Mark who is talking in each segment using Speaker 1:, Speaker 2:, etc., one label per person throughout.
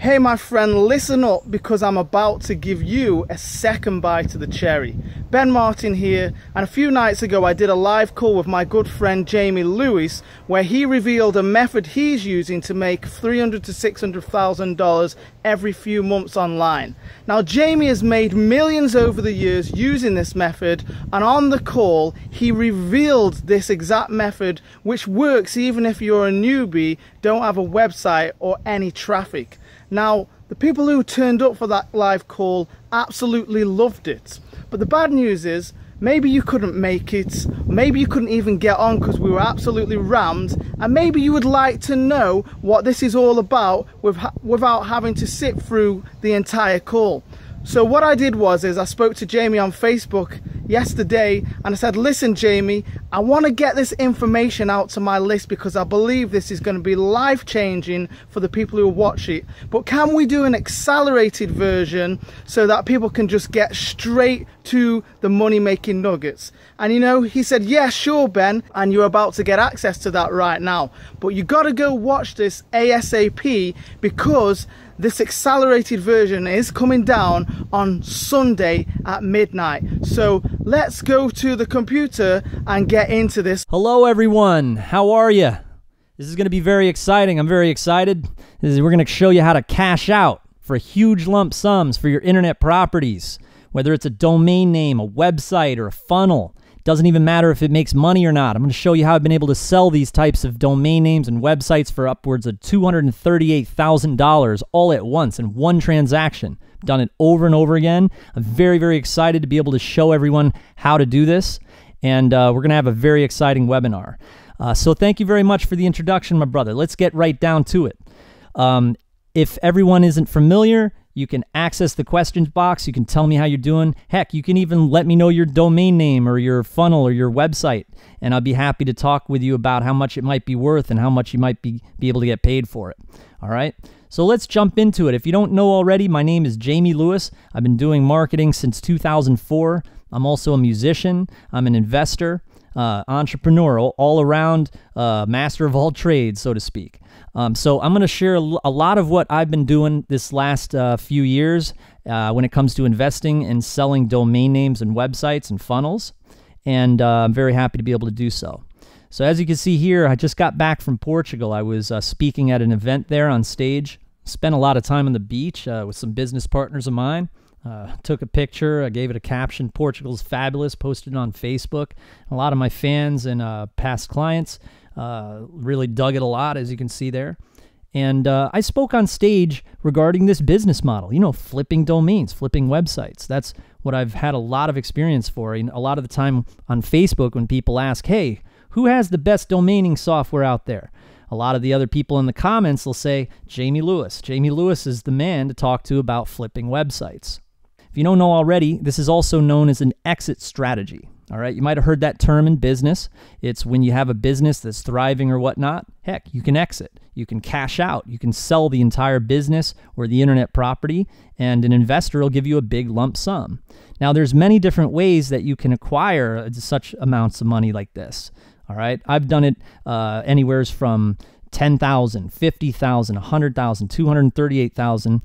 Speaker 1: Hey my friend, listen up because I'm about to give you a second bite of the cherry. Ben Martin here, and a few nights ago I did a live call with my good friend Jamie Lewis where he revealed a method he's using to make $300,000 to $600,000 every few months online. Now Jamie has made millions over the years using this method, and on the call he revealed this exact method which works even if you're a newbie, don't have a website or any traffic. Now, the people who turned up for that live call absolutely loved it. But the bad news is, maybe you couldn't make it, maybe you couldn't even get on because we were absolutely rammed, and maybe you would like to know what this is all about without having to sit through the entire call. So what I did was I spoke to Jamie on Facebook yesterday and I said, listen Jamie, I want to get this information out to my list because I believe this is going to be life-changing for the people who watch it. But can we do an accelerated version so that people can just get straight to the money-making nuggets? And you know, he said, yeah, sure Ben, and you're about to get access to that right now. But you got to go watch this ASAP because this accelerated version is coming down on Sunday at midnight. So let's go to the computer and get into this.
Speaker 2: Hello everyone, how are you? This is going to be very exciting. I'm very excited. We're going to show you how to cash out for huge lump sums for your internet properties. Whether it's a domain name, a website, or a funnel. Doesn't even matter if it makes money or not. I'm going to show you how I've been able to sell these types of domain names and websites for upwards of $238,000 all at once in one transaction. I've done it over and over again. I'm very, very excited to be able to show everyone how to do this. And we're going to have a very exciting webinar. So thank you very much for the introduction, my brother. Let's get right down to it. If everyone isn't familiar, you can access the questions box. You can tell me how you're doing. Heck, you can even let me know your domain name or your funnel or your website, and I'll be happy to talk with you about how much it might be worth and how much you might be able to get paid for it. All right? So let's jump into it. If you don't know already, my name is Jamie Lewis. I've been doing marketing since 2004. I'm also a musician. I'm an investor, entrepreneur, all around, master of all trades, so to speak. So I'm going to share a lot of what I've been doing this last few years when it comes to investing and selling domain names and websites and funnels, and I'm very happy to be able to do so. So as you can see here, I just got back from Portugal. I was speaking at an event there on stage, spent a lot of time on the beach with some business partners of mine. Took a picture, I gave it a caption, Portugal's fabulous, posted it on Facebook. A lot of my fans and past clients really dug it a lot, as you can see there. And I spoke on stage regarding this business model, you know, flipping domains, flipping websites. That's what I've had a lot of experience for. And a lot of the time on Facebook when people ask, hey, who has the best domaining software out there? A lot of the other people in the comments will say, Jamie Lewis. Jamie Lewis is the man to talk to about flipping websites. If you don't know already, this is also known as an exit strategy. All right, you might have heard that term in business. It's when you have a business that's thriving or whatnot, heck, you can exit. You can cash out. You can sell the entire business or the internet property, and an investor will give you a big lump sum. Now, there's many different ways that you can acquire such amounts of money like this. All right, I've done it anywhere from $10,000, $50,000, $100,000, $238,000.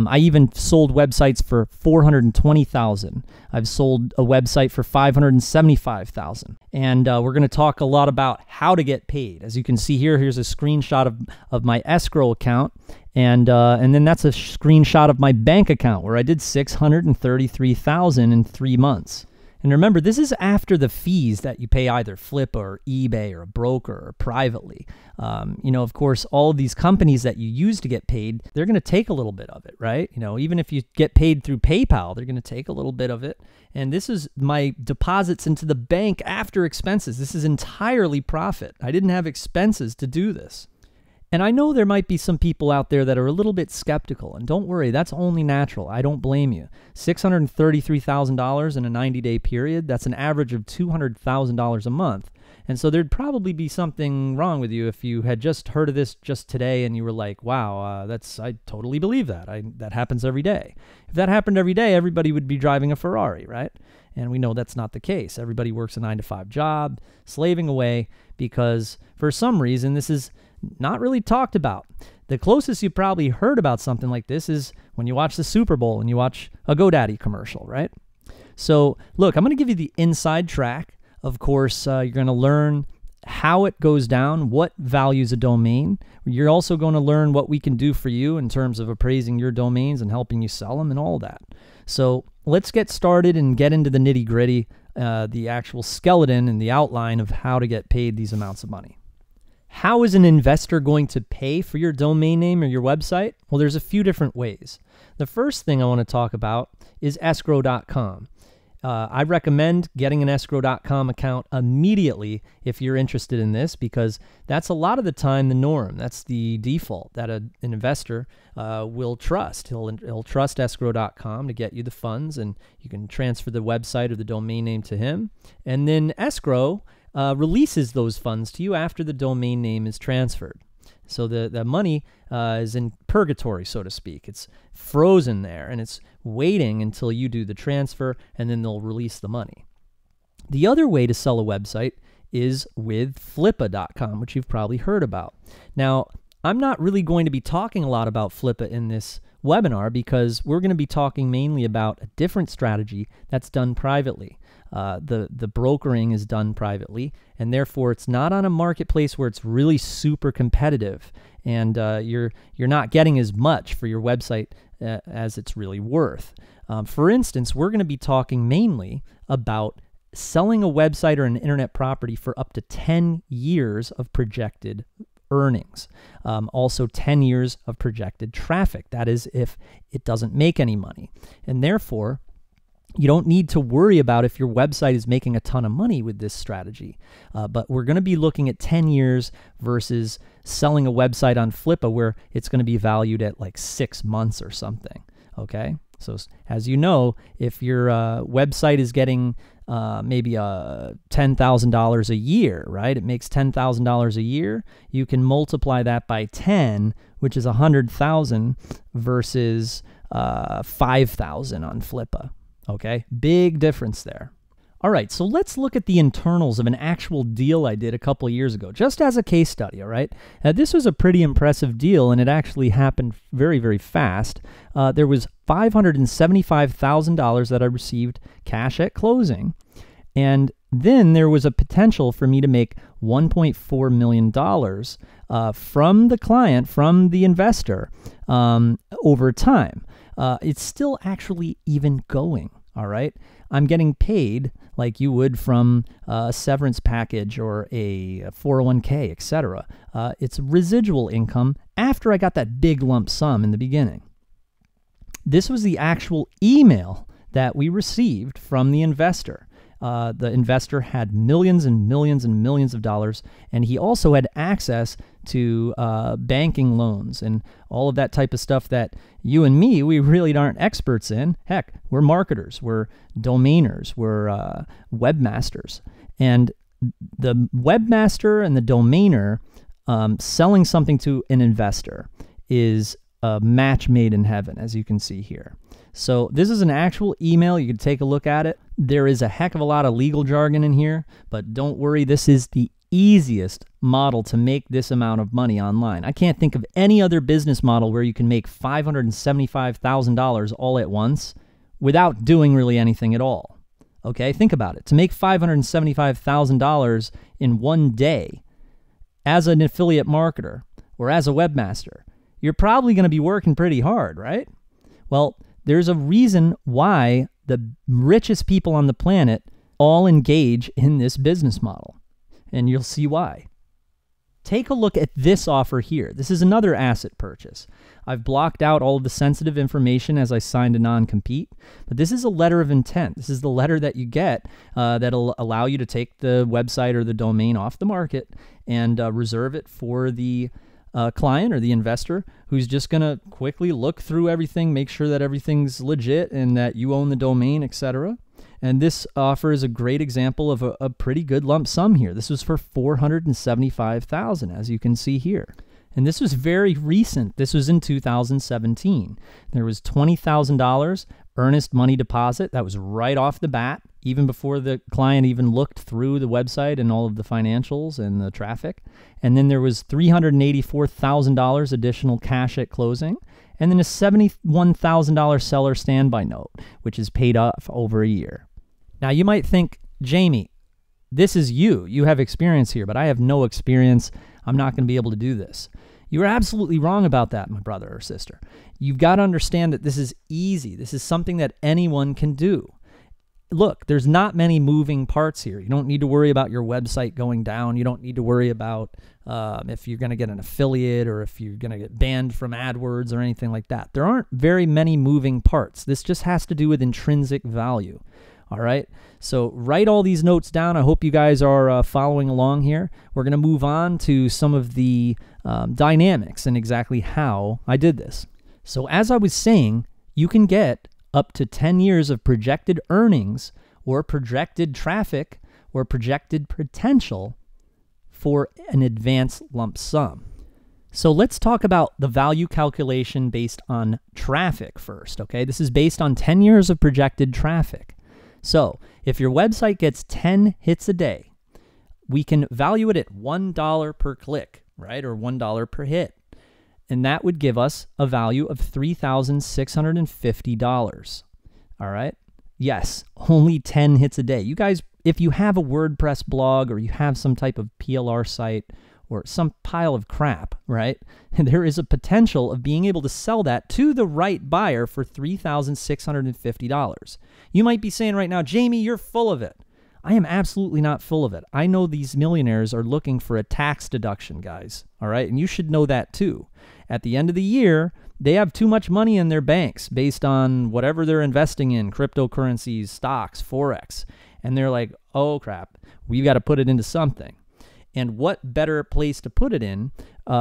Speaker 2: I even sold websites for $420,000. I've sold a website for $575,000. And we're going to talk a lot about how to get paid. As you can see here, here's a screenshot of my escrow account. And then that's a screenshot of my bank account where I did $633,000 in 3 months. And remember, this is after the fees that you pay either Flip or eBay or a broker or privately. You know, of course, all of these companies that you use to get paid, they're going to take a little bit of it, right? You know, even if you get paid through PayPal, they're going to take a little bit of it. And this is my deposits into the bank after expenses. This is entirely profit. I didn't have expenses to do this. And I know there might be some people out there that are a little bit skeptical, and don't worry, that's only natural. I don't blame you. $633,000 in a 90-day period, that's an average of $200,000 a month. And so there'd probably be something wrong with you if you had just heard of this just today and you were like, wow, I totally believe that. That happens every day. If that happened every day, everybody would be driving a Ferrari, right? And we know that's not the case. Everybody works a 9-to-5 job, slaving away, because for some reason this is not really talked about. The closest you probably heard about something like this is when you watch the Super Bowl and you watch a GoDaddy commercial, right? So look, I'm going to give you the inside track. Of course, you're going to learn how it goes down, what values a domain. You're also going to learn what we can do for you in terms of appraising your domains and helping you sell them and all that. So let's get started and get into the nitty gritty, the actual skeleton and the outline of how to get paid these amounts of money. How is an investor going to pay for your domain name or your website? Well, there's a few different ways. The first thing I want to talk about is escrow.com. I recommend getting an escrow.com account immediately if you're interested in this, because that's a lot of the time the norm. That's the default that an investor will trust. He'll trust escrow.com to get you the funds, and you can transfer the website or the domain name to him. And then escrow releases those funds to you after the domain name is transferred. So the money is in purgatory, so to speak. It's frozen there, and it's waiting until you do the transfer, and then they'll release the money. The other way to sell a website is with Flippa.com, which you've probably heard about. Now, I'm not really going to be talking a lot about Flippa in this webinar because we're going to be talking mainly about a different strategy that's done privately. The brokering is done privately, and therefore it's not on a marketplace where it's really super competitive, and you're not getting as much for your website as it's really worth. For instance, we're going to be talking mainly about selling a website or an internet property for up to 10 years of projected earnings. Also 10 years of projected traffic. That is if it doesn't make any money. And therefore, you don't need to worry about if your website is making a ton of money with this strategy. But we're going to be looking at 10 years versus selling a website on Flippa where it's going to be valued at like 6 months or something. Okay? So as you know, if your website is getting maybe $10,000 a year, right? It makes $10,000 a year. You can multiply that by 10, which is 100,000 versus 5,000 on Flippa. Okay, big difference there. All right, so let's look at the internals of an actual deal I did a couple of years ago, just as a case study, all right? This was a pretty impressive deal, and it actually happened very, very fast. There was $575,000 that I received cash at closing, and then there was a potential for me to make $1.4 million from the client, from the investor, over time. It's still actually even going, all right? I'm getting paid like you would from a severance package or a 401k, etc. It's residual income after I got that big lump sum in the beginning. This was the actual email that we received from the investor. The investor had millions and millions and millions of dollars, and he also had access to banking loans and all of that type of stuff that you and me, we really aren't experts in. Heck, we're marketers, we're domainers, we're webmasters. And the webmaster and the domainer selling something to an investor is a match made in heaven, as you can see here. So this is an actual email. You can take a look at it. There is a heck of a lot of legal jargon in here, but don't worry, this is the easiest model to make this amount of money online. I can't think of any other business model where you can make $575,000 all at once without doing really anything at all. Okay, think about it. To make $575,000 in one day as an affiliate marketer or as a webmaster, you're probably going to be working pretty hard, right? Well, there's a reason why the richest people on the planet all engage in this business model, and you'll see why. Take a look at this offer here. This is another asset purchase. I've blocked out all of the sensitive information as I signed a non-compete, but this is a letter of intent. This is the letter that you get that'll allow you to take the website or the domain off the market and reserve it for the client or the investor who's just going to quickly look through everything, make sure that everything's legit and that you own the domain, etc. And this offer is a great example of a pretty good lump sum here. This was for $475,000, as you can see here. And this was very recent. This was in 2017. There was $20,000 earnest money deposit. That was right off the bat. even before the client even looked through the website and all of the financials and the traffic. And then there was $384,000 additional cash at closing, and then a $71,000 seller standby note, which is paid off over a year. Now you might think, Jamie, this is you. You have experience here, but I have no experience. I'm not going to be able to do this. You're absolutely wrong about that, my brother or sister. You've got to understand that this is easy. This is something that anyone can do. Look, there's not many moving parts here. You don't need to worry about your website going down. You don't need to worry about if you're going to get an affiliate or if you're going to get banned from AdWords or anything like that. There aren't very many moving parts. This just has to do with intrinsic value. All right, so write all these notes down. I hope you guys are following along here. We're going to move on to some of the dynamics and exactly how I did this. So as I was saying, you can get up to 10 years of projected earnings or projected traffic or projected potential for an advanced lump sum. So let's talk about the value calculation based on traffic first, okay? This is based on 10 years of projected traffic. So if your website gets 10 hits a day, we can value it at $1 per click, right? Or $1 per hit. And that would give us a value of $3,650. All right. Yes, only 10 hits a day. You guys, if you have a WordPress blog or you have some type of PLR site or some pile of crap, right? And there is a potential of being able to sell that to the right buyer for $3,650. You might be saying right now, Jamie, you're full of it. I am absolutely not full of it. I know these millionaires are looking for a tax deduction, guys. All right. And you should know that too. At the end of the year, they have too much money in their banks based on whatever they're investing in, cryptocurrencies, stocks, Forex. And they're like, oh crap, we've got to put it into something. And what better place to put it in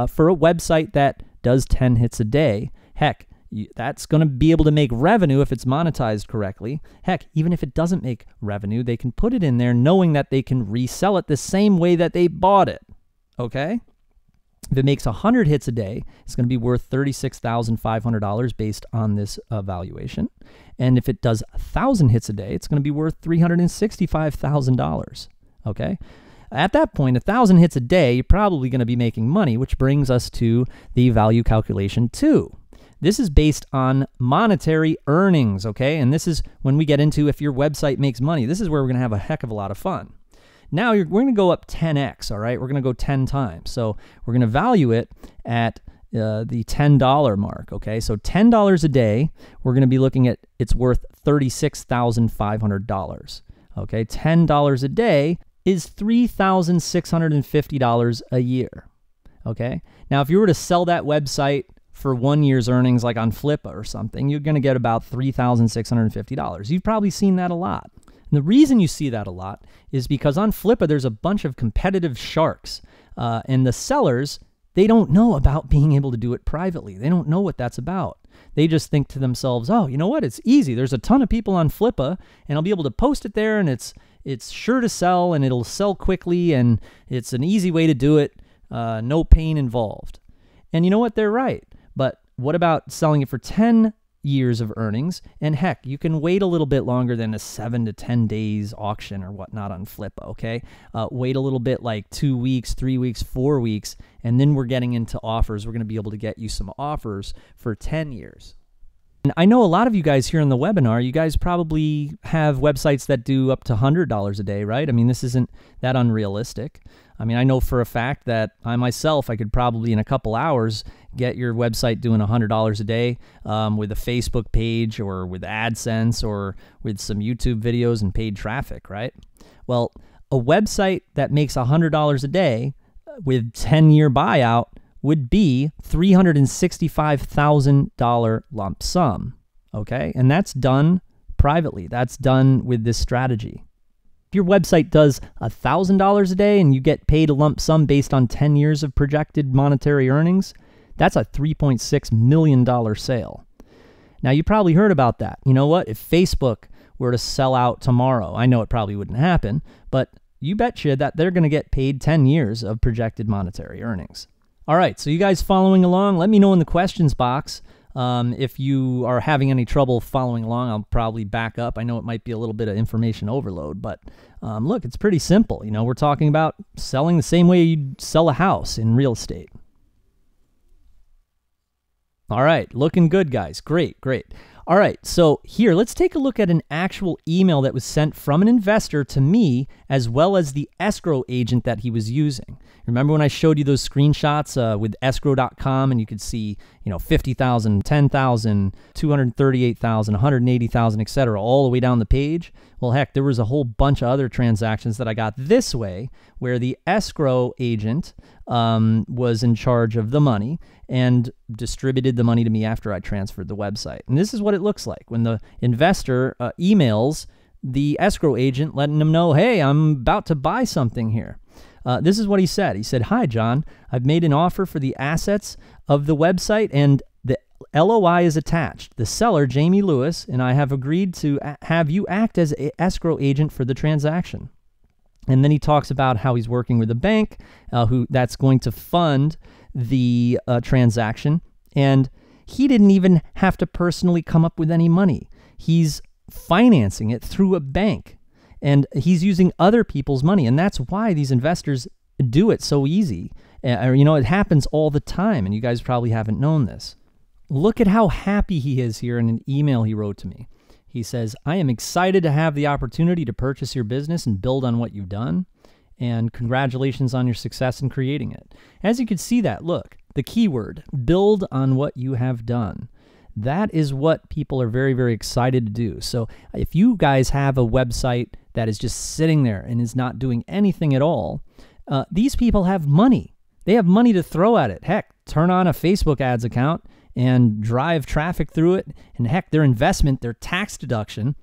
Speaker 2: for a website that does 10 hits a day? Heck, that's going to be able to make revenue if it's monetized correctly. Heck, even if it doesn't make revenue, they can put it in there knowing that they can resell it the same way that they bought it. Okay? If it makes 100 hits a day, it's going to be worth $36,500 based on this valuation. And if it does 1,000 hits a day, it's going to be worth $365,000. Okay? At that point, 1,000 hits a day, you're probably going to be making money, which brings us to the value calculation 2. This is based on monetary earnings, okay? And this is when we get into if your website makes money. This is where we're going to have a heck of a lot of fun. Now, we're going to go up 10x, all right? We're going to go 10 times. So we're going to value it at the $10 mark, okay? So $10 a day, we're going to be looking at it's worth $36,500, okay? $10 a day is $3,650 a year, okay? Now, if you were to sell that website for 1 year's earnings, like on Flippa or something, you're going to get about $3,650. You've probably seen that a lot. And the reason you see that a lot is because on Flippa, there's a bunch of competitive sharks, and the sellers, they don't know about being able to do it privately. They don't know what that's about. They just think to themselves, oh, you know what? It's easy. There's a ton of people on Flippa, and I'll be able to post it there, and it's sure to sell, and it'll sell quickly, and it's an easy way to do it, no pain involved. And you know what? They're right. But what about selling it for 10 years of earnings? And heck, you can wait a little bit longer than a 7 to 10 days auction or whatnot on Flippa, okay? Wait a little bit, like 2 weeks, 3 weeks, 4 weeks, and then we're getting into offers. We're going to be able to get you some offers for 10 years. And I know a lot of you guys here in the webinar, you guys probably have websites that do up to $100 a day, right? I mean, this isn't that unrealistic. I mean, I know for a fact that I myself, I could probably in a couple hours get your website doing $100 a day with a Facebook page or with AdSense or with some YouTube videos and paid traffic, right? Well, a website that makes $100 a day with 10-year buyout would be $365,000 lump sum, okay? And that's done privately. That's done with this strategy. If your website does $1,000 a day and you get paid a lump sum based on 10 years of projected monetary earnings, that's a $3.6 million sale. Now, you probably heard about that. You know what? If Facebook were to sell out tomorrow, I know it probably wouldn't happen, but you betcha that they're going to get paid 10 years of projected monetary earnings. All right, so you guys following along, let me know in the questions box If you are having any trouble following along, I'll probably back up. I know it might be a little bit of information overload, but look, it's pretty simple. You know, we're talking about selling the same way you'd sell a house in real estate. All right, looking good, guys. Great, great. All right, so here, let's take a look at an actual email that was sent from an investor to me, as well as the escrow agent that he was using. Remember when I showed you those screenshots with escrow.com, and you could see, you know, 50,000, 10,000, 238,000, 180,000, etc., all the way down the page? Well, heck, there was a whole bunch of other transactions that I got this way, where the escrow agent was in charge of the money and distributed the money to me after I transferred the website. And this is what it looks like when the investor emails the escrow agent letting them know, hey, I'm about to buy something here. This is what he said. He said, hi, John, I've made an offer for the assets of the website and the LOI is attached. The seller, Jamie Lewis, and I have agreed to have you act as an escrow agent for the transaction. And then he talks about how he's working with a bank who that's going to fund the transaction. And he didn't even have to personally come up with any money. He's financing it through a bank. And he's using other people's money. And that's why these investors do it so easy. You know, it happens all the time. And you guys probably haven't known this. Look at how happy he is here in an email he wrote to me. He says, I am excited to have the opportunity to purchase your business and build on what you've done. And congratulations on your success in creating it. As you can see that, look, the keyword, build on what you have done. That is what people are very, very excited to do. So if you guys have a website that is just sitting there and is not doing anything at all, these people have money. They have money to throw at it. Heck, turn on a Facebook ads account and drive traffic through it. And heck, their investment, their tax deduction,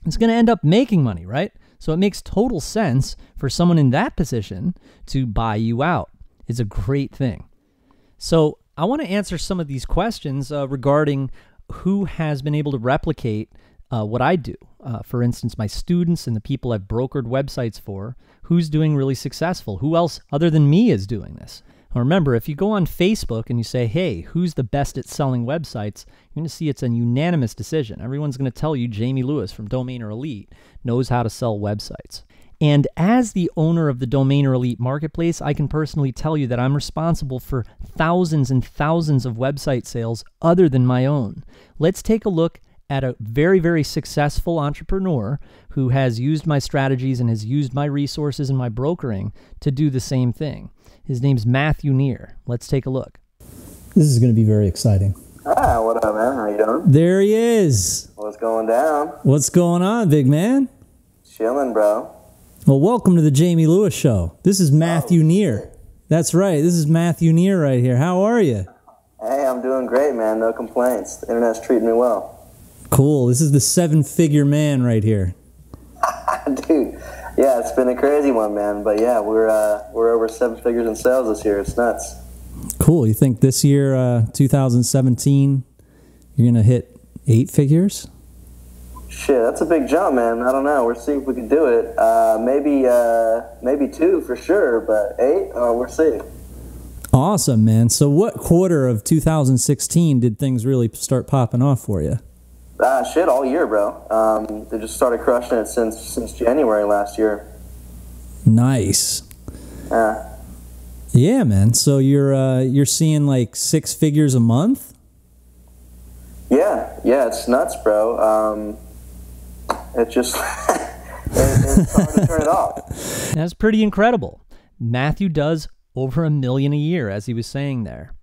Speaker 2: it's going to end up making money, right? So it makes total sense for someone in that position to buy you out. It's a great thing. So I want to answer some of these questions regarding who has been able to replicate what I do. For instance, my students and the people I've brokered websites for, who's doing really successful? Who else other than me is doing this? Now remember, if you go on Facebook and you say, hey, who's the best at selling websites, you're going to see it's a unanimous decision. Everyone's going to tell you Jamie Lewis from Domainer Elite knows how to sell websites. And as the owner of the Domainer Elite marketplace, I can personally tell you that I'm responsible for thousands and thousands of website sales other than my own. Let's take a look at a very, very successful entrepreneur who has used my strategies and has used my resources and my brokering to do the same thing. His name's Matthew Neer. Let's take a look.
Speaker 3: This is going to be very exciting.
Speaker 4: Ah, what up, man? How you doing?
Speaker 3: There he is.
Speaker 4: What's going down?
Speaker 3: What's going on, big man?
Speaker 4: Chilling, bro.
Speaker 3: Well, welcome to the Jamie Lewis Show. This is Matthew Neer. That's right. This is Matthew Neer right here. How are you?
Speaker 4: Hey, I'm doing great, man. No complaints. The internet's treating me well.
Speaker 3: Cool. This is the seven-figure man right here.
Speaker 4: Dude, yeah, it's been a crazy one, man. But yeah, we're over 7 figures in sales this year. It's nuts.
Speaker 3: Cool. You think this year, 2017, you're going to hit 8 figures?
Speaker 4: Shit, that's a big jump, man. I don't know. We'll see if we can do it. Maybe 2 for sure, but 8, we'll see.
Speaker 3: Awesome, man. So what quarter of 2016 did things really start popping off for you?
Speaker 4: Shit, all year, bro. They just started crushing it since January last year.
Speaker 3: Nice. Yeah, man. So you're seeing like 6 figures a month?
Speaker 4: Yeah, it's nuts, bro. It just it's hard to turn it off.
Speaker 2: That's pretty incredible. Matthew does over $1 million a year, as he was saying there.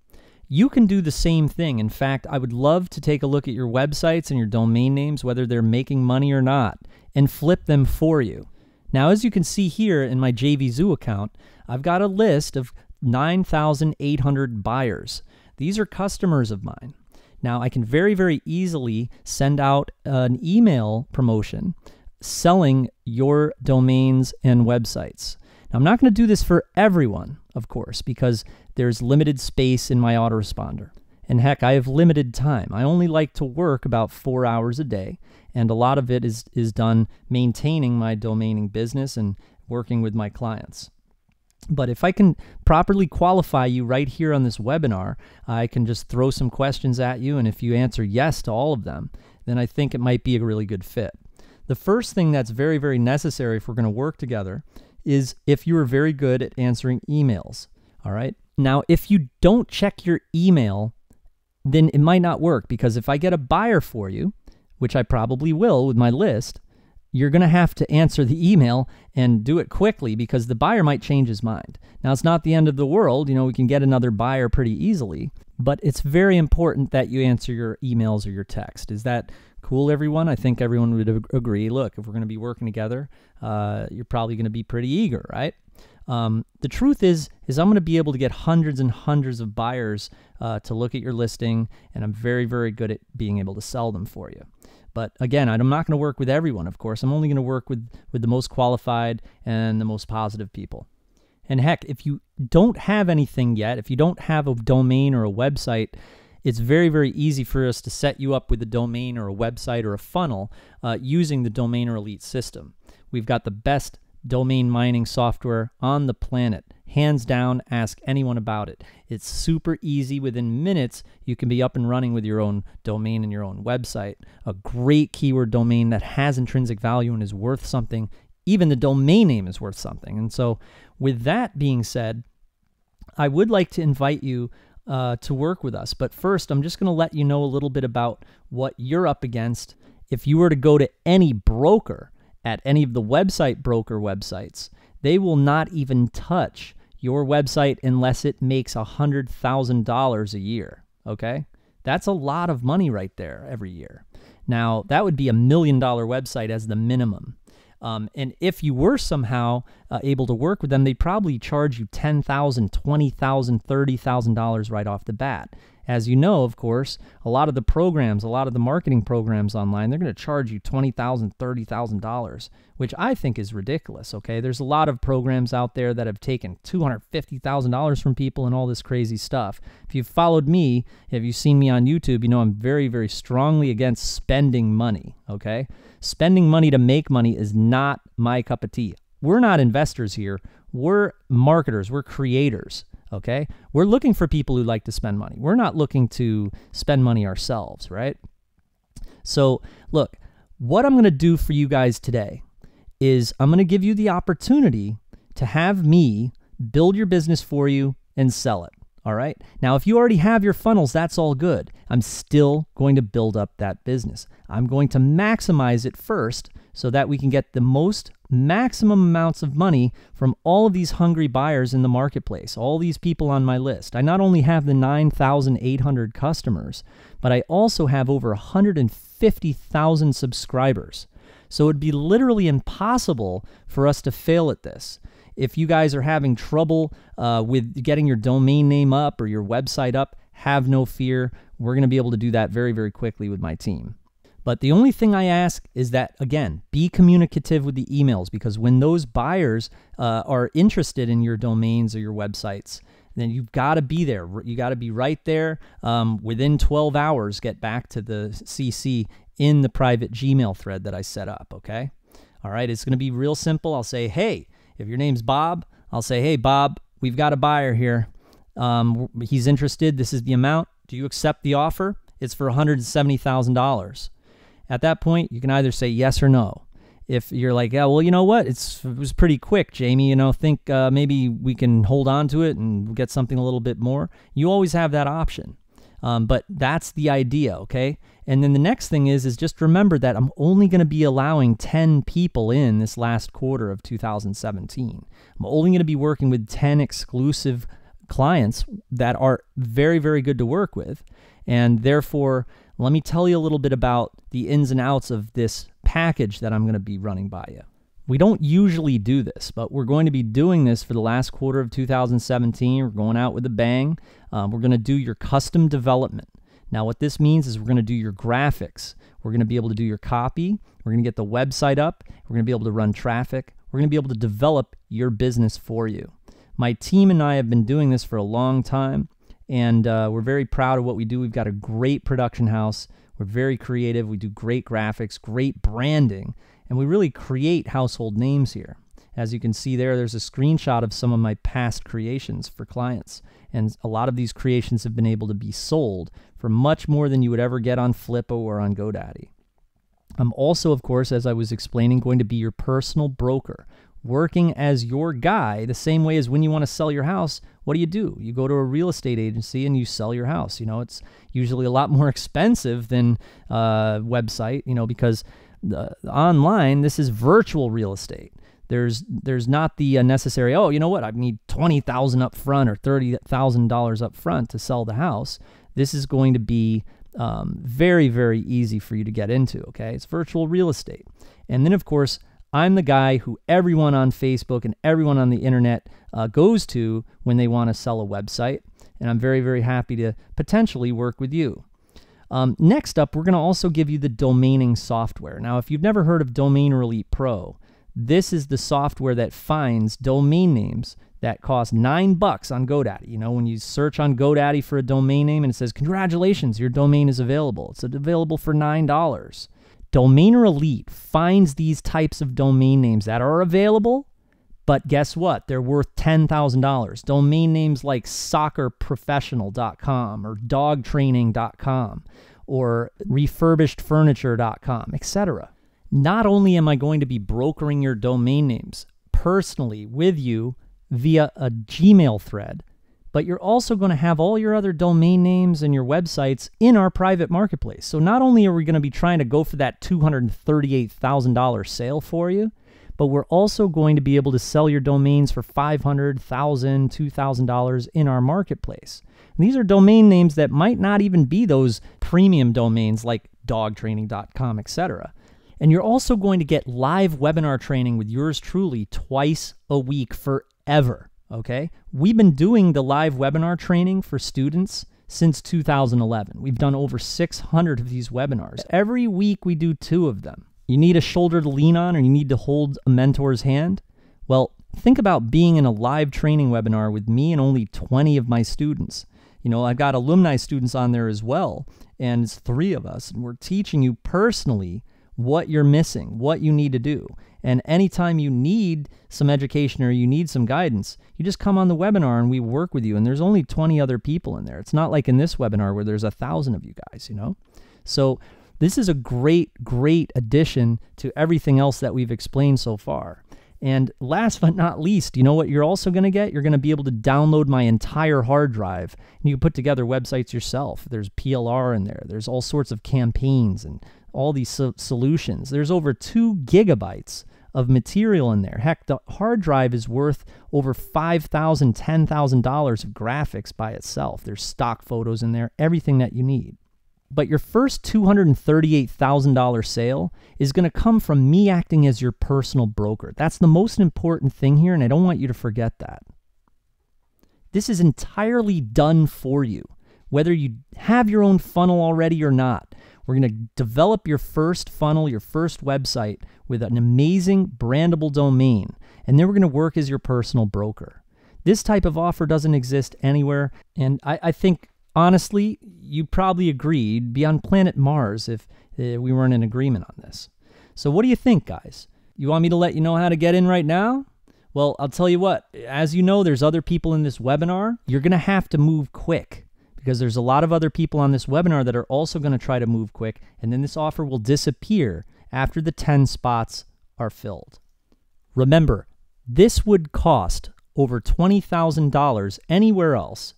Speaker 2: You can do the same thing. In fact, I would love to take a look at your websites and your domain names, whether they're making money or not, and flip them for you. Now, as you can see here in my JVZoo account, I've got a list of 9,800 buyers. These are customers of mine. Now, I can very, very easily send out an email promotion selling your domains and websites. Now, I'm not going to do this for everyone, of course, because there's limited space in my autoresponder. And heck, I have limited time. I only like to work about 4 hours a day, and a lot of it is done maintaining my domaining business and working with my clients. But if I can properly qualify you right here on this webinar, I can just throw some questions at you, and if you answer yes to all of them, then I think it might be a really good fit. The first thing that's very, very necessary if we're going to work together is if you are very good at answering emails, all right? Now, if you don't check your email, then it might not work, because if I get a buyer for you, which I probably will with my list, you're going to have to answer the email and do it quickly, because the buyer might change his mind. Now, it's not the end of the world. You know, we can get another buyer pretty easily, but it's very important that you answer your emails or your text. Is that cool, everyone? I think everyone would agree. Look, if we're going to be working together, you're probably going to be pretty eager, right? The truth is I'm going to be able to get hundreds and hundreds of buyers to look at your listing, and I'm very, very good at being able to sell them for you. But again, I'm not going to work with everyone, of course. I'm only going to work with the most qualified and the most positive people. And heck, if you don't have anything yet, if you don't have a domain or a website, it's very, very easy for us to set you up with a domain or a website or a funnel using the Domainer Elite system. We've got the best domain mining software on the planet. Hands down, ask anyone about it. It's super easy. Within minutes, you can be up and running with your own domain and your own website. A great keyword domain that has intrinsic value and is worth something. Even the domain name is worth something. And so with that being said, I would like to invite you to work with us. But first, I'm just going to let you know a little bit about what you're up against. If you were to go to any broker at any of the website broker websites, they will not even touch your website unless it makes $100,000 a year, okay? That's a lot of money right there every year. Now, that would be $1 million website as the minimum. And if you were somehow able to work with them, they'd probably charge you $10,000, $20,000, $30,000 right off the bat. As you know, of course, a lot of the programs, a lot of the marketing programs online, they're going to charge you $20,000, $30,000, which I think is ridiculous, okay? There's a lot of programs out there that have taken $250,000 from people and all this crazy stuff. If you've followed me, if you've seen me on YouTube, you know I'm very, very strongly against spending money, okay? Spending money to make money is not my cup of tea. We're not investors here. We're marketers. We're creators. Okay? We're looking for people who like to spend money. We're not looking to spend money ourselves, right? So, look, what I'm going to do for you guys today is I'm going to give you the opportunity to have me build your business for you and sell it, all right? Now, if you already have your funnels, that's all good. I'm still going to build up that business. I'm going to maximize it first so that we can get the most maximum amounts of money from all of these hungry buyers in the marketplace, all these people on my list. I not only have the 9,800 customers, but I also have over 150,000 subscribers. So it'd be literally impossible for us to fail at this. If you guys are having trouble with getting your domain name up or your website up, have no fear. We're going to be able to do that very, very quickly with my team. But the only thing I ask is that, again, be communicative with the emails, because when those buyers are interested in your domains or your websites, then you've got to be there. You got to be right there. Within 12 hours, get back to the CC in the private Gmail thread that I set up, okay? All right, it's going to be real simple. I'll say, hey, if your name's Bob, I'll say, hey, Bob, we've got a buyer here. He's interested. This is the amount. Do you accept the offer? It's for $170,000. At that point, you can either say yes or no. If you're like, yeah, well, you know what? It was pretty quick, Jamie. You know, think maybe we can hold on to it and get something a little bit more. You always have that option. But that's the idea, okay? And then the next thing is just remember that I'm only going to be allowing 10 people in this last quarter of 2017. I'm only going to be working with 10 exclusive clients that are very, very good to work with. And therefore, let me tell you a little bit about the ins and outs of this package that I'm going to be running by you. We don't usually do this, but we're going to be doing this for the last quarter of 2017. We're going out with a bang. We're going to do your custom development. Now, what this means is we're going to do your graphics. We're going to be able to do your copy. We're going to get the website up. We're going to be able to run traffic. We're going to be able to develop your business for you. My team and I have been doing this for a long time, and we're very proud of what we do. We've got a great production house. We're very creative. We do great graphics, great branding, and we really create household names here. As you can see there's a screenshot of some of my past creations for clients. And a lot of these creations have been able to be sold for much more than you would ever get on Flippo or on GoDaddy. I'm also, of course, as I was explaining, going to be your personal broker, working as your guy the same way as when you want to sell your house. What do? You go to a real estate agency and you sell your house. You know, it's usually a lot more expensive than a website, you know, because online, this is virtual real estate. There's not the necessary, oh, you know what, I need $20,000 up front or $30,000 up front to sell the house. This is going to be very, very easy for you to get into, okay? It's virtual real estate. And then, of course, I'm the guy who everyone on Facebook and everyone on the internet goes to when they want to sell a website. And I'm very, very happy to potentially work with you. Next up, we're going to also give you the domaining software. Now, if you've never heard of Domainer Elite Pro, this is the software that finds domain names that cost $9 on GoDaddy. You know, when you search on GoDaddy for a domain name and it says, congratulations, your domain is available. It's available for $9. Domainer Elite finds these types of domain names that are available, but guess what? They're worth $10,000. Domain names like soccerprofessional.com or dogtraining.com or refurbishedfurniture.com, etc. Not only am I going to be brokering your domain names personally with you via a Gmail thread, but you're also going to have all your other domain names and your websites in our private marketplace. So not only are we going to be trying to go for that $238,000 sale for you, but we're also going to be able to sell your domains for $500, $1,000, $2,000 in our marketplace. And these are domain names that might not even be those premium domains like dogtraining.com, etc. And you're also going to get live webinar training with yours truly twice a week forever, okay? We've been doing the live webinar training for students since 2011. We've done over 600 of these webinars. Every week we do 2 of them. You need a shoulder to lean on or you need to hold a mentor's hand? Well, think about being in a live training webinar with me and only 20 of my students. You know, I've got alumni students on there as well, and it's 3 of us, and we're teaching you personally what you're missing, what you need to do. And anytime you need some education or you need some guidance, you just come on the webinar and we work with you. And there's only 20 other people in there. It's not like in this webinar where there's 1,000 of you guys, you know? So this is a great, great addition to everything else that we've explained so far. And last but not least, you know what you're also going to get? You're going to be able to download my entire hard drive. And you can put together websites yourself. There's PLR in there. There's all sorts of campaigns and all these solutions. There's over 2 gigabytes of material in there. Heck, the hard drive is worth over $5,000, $10,000 of graphics by itself. There's stock photos in there, everything that you need. But your first $238,000 sale is going to come from me acting as your personal broker. That's the most important thing here, and I don't want you to forget that. This is entirely done for you, whether you have your own funnel already or not. We're going to develop your first funnel, your first website with an amazing brandable domain, and then we're going to work as your personal broker. This type of offer doesn't exist anywhere, and I think, honestly, you probably agree you'd be on planet Mars if we weren't in agreement on this. So what do you think, guys? You want me to let you know how to get in right now? Well, I'll tell you what, as you know, there's other people in this webinar. You're going to have to move quick, because there's a lot of other people on this webinar that are also going to try to move quick, and then this offer will disappear after the 10 spots are filled. Remember, this would cost over $20,000 anywhere else.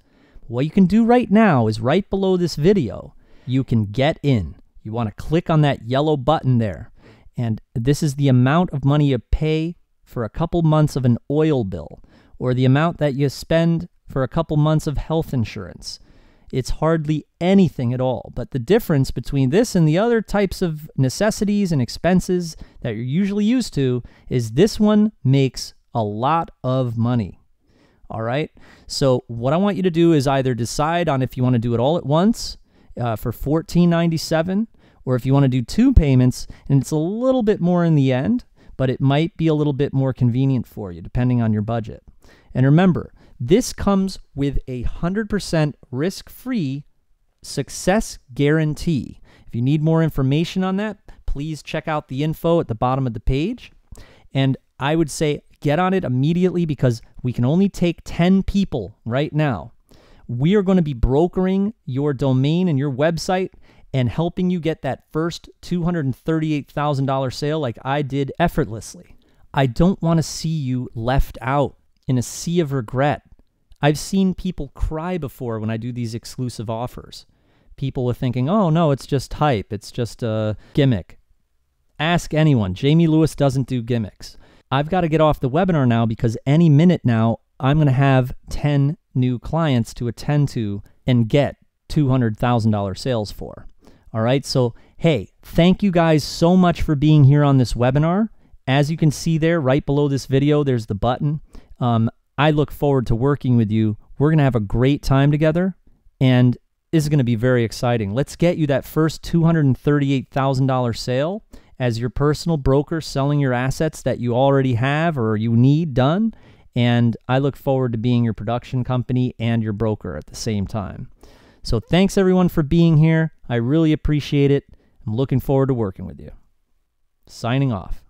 Speaker 2: What you can do right now is right below this video, you can get in. You want to click on that yellow button there, and this is the amount of money you pay for a couple months of an oil bill, or the amount that you spend for a couple months of health insurance. It's hardly anything at all. But the difference between this and the other types of necessities and expenses that you're usually used to is this one makes a lot of money. All right. So what I want you to do is either decide on if you want to do it all at once for $14.97, or if you want to do 2 payments, and it's a little bit more in the end, but it might be a little bit more convenient for you depending on your budget. And remember, this comes with a 100% risk-free success guarantee. If you need more information on that, please check out the info at the bottom of the page. And I would say get on it immediately because we can only take 10 people right now. We are going to be brokering your domain and your website and helping you get that first $238,000 sale like I did effortlessly. I don't want to see you left out in a sea of regret. I've seen people cry before when I do these exclusive offers. People are thinking, oh no, it's just hype. It's just a gimmick. Ask anyone. Jamie Lewis doesn't do gimmicks. I've got to get off the webinar now because any minute now, I'm going to have 10 new clients to attend to and get $200,000 sales for. All right. So, hey, thank you guys so much for being here on this webinar. As you can see there, right below this video, there's the button. I look forward to working with you. We're going to have a great time together, and this is going to be very exciting. Let's get you that first $238,000 sale as your personal broker selling your assets that you already have or you need done. And I look forward to being your production company and your broker at the same time. So thanks everyone for being here. I really appreciate it. I'm looking forward to working with you. Signing off.